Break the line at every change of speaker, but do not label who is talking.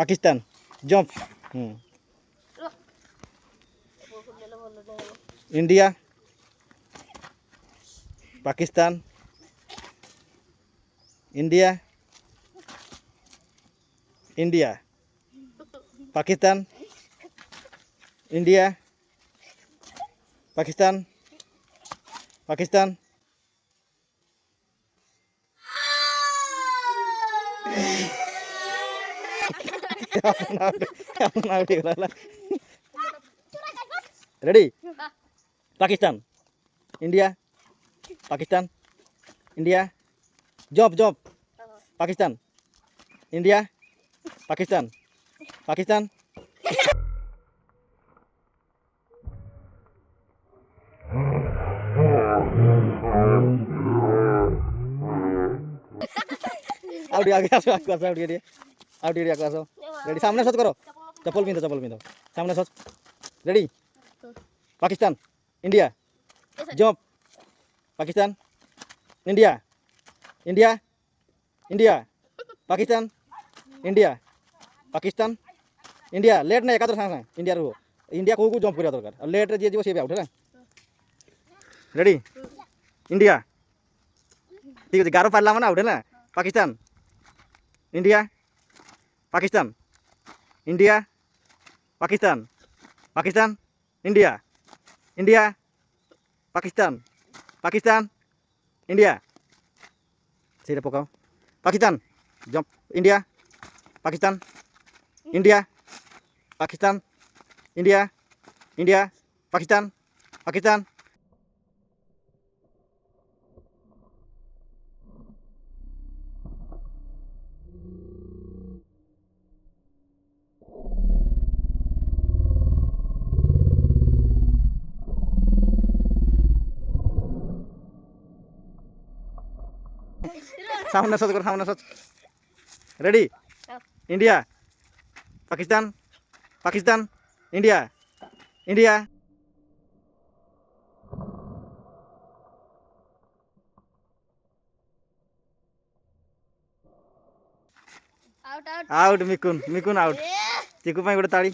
Pakistan jump India Pakistan India India Pakistan India Pakistan Pakistan ready Pakistan India Pakistan India job job Pakistan India Pakistan Pakistan out आगे आसो आगे आसो आउट आगे आसो रेडी सामने सोच करो चप्पल पिंधो सामने सोच ready Pakistan India job Pakistan India India India Pakistan India Pakistan India late ना एकादर साथ इंडिया रो इंडिया को जम्प करा दरकार लेट रे जे जीव से आउट है रेडी इंडिया ठीक है 11 पारला माने आउट है ना Pakistan India Pakistan India Pakistan Pakistan India India Pakistan Pakistan India सीधे पकाओ Pakistan jump India Pakistan India Pakistan India India Pakistan Pakistan सामने सोच ready India Pakistan Pakistan India India out मिकुन आउट चिकु पाई गोटे ताली